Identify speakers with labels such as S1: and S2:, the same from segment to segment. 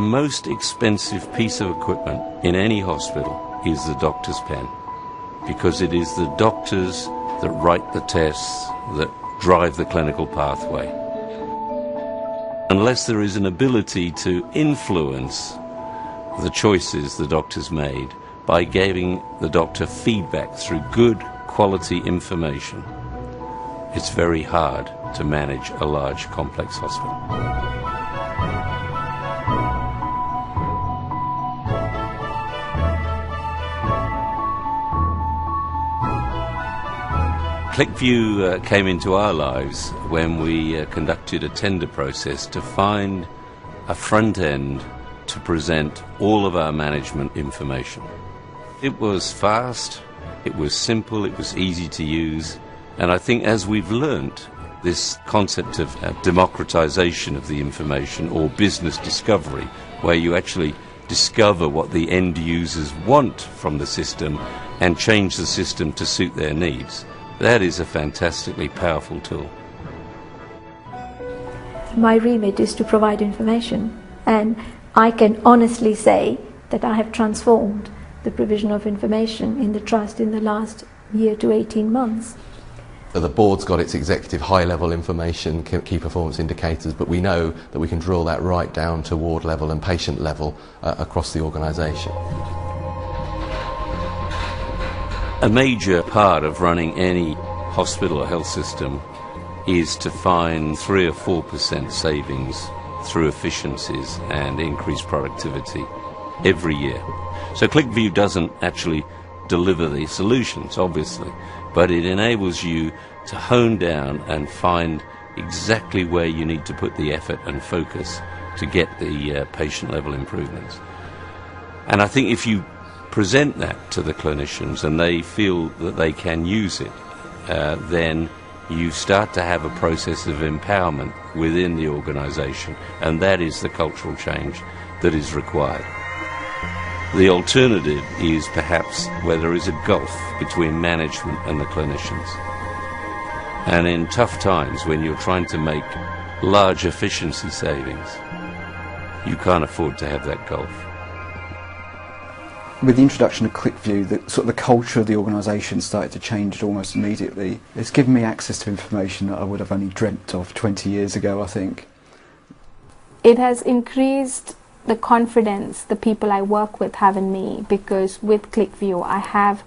S1: most expensive piece of equipment in any hospital is the doctor's pen, because it is the doctors that write the tests that drive the clinical pathway. Unless there is an ability to influence the choices the doctor's made by giving the doctor feedback through good quality information, it's very hard to manage a large complex hospital. QlikView came into our lives when we conducted a tender process to find a front end to present all of our management information. It was fast, it was simple, it was easy to use, and I think as we've learnt, this concept of democratization of the information, or business discovery, where you actually discover what the end users want from the system and change the system to suit their needs. That is a fantastically powerful tool.
S2: My remit is to provide information, and I can honestly say that I have transformed the provision of information in the Trust in the last year to 18 months.
S3: The board's got its executive high-level information, key performance indicators, but we know that we can drill that right down to ward level and patient level across the organisation.
S1: A major part of running any hospital or health system is to find 3 or 4% savings through efficiencies and increased productivity every year. So QlikView doesn't actually deliver the solutions, obviously, but it enables you to hone down and find exactly where you need to put the effort and focus to get the patient level improvements. And I think if you present that to the clinicians and they feel that they can use it, then you start to have a process of empowerment within the organisation, and that is the cultural change that is required. The alternative is perhaps where there is a gulf between management and the clinicians. And in tough times, when you're trying to make large efficiency savings, you can't afford to have that gulf.
S4: With the introduction of QlikView, the culture of the organisation started to change almost immediately. It's given me access to information that I would have only dreamt of 20 years ago, I think.
S5: It has increased the confidence the people I work with have in me, because with QlikView I have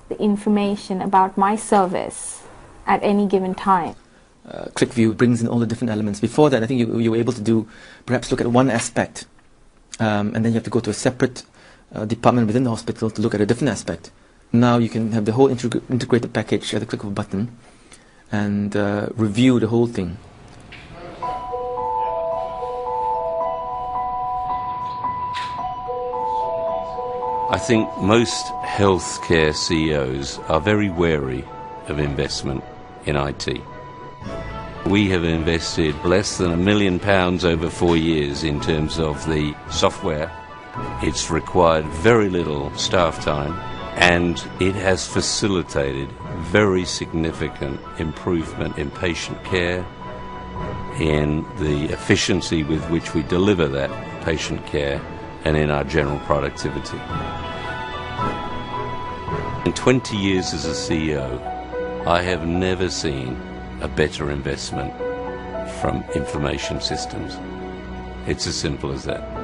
S5: the information about my service at any given time.
S6: QlikView brings in all the different elements. Before that, I think you were able to perhaps look at one aspect, and then you have to go to a separate department within the hospital to look at a different aspect. Now you can have the whole integrated package at the click of a button and review the whole thing.
S1: I think most healthcare CEOs are very wary of investment in IT. We have invested less than £1 million over 4 years in terms of the software. It's required very little staff time, and it has facilitated very significant improvement in patient care, in the efficiency with which we deliver that patient care, and in our general productivity. In 20 years as a CEO, I have never seen a better investment from information systems. It's as simple as that.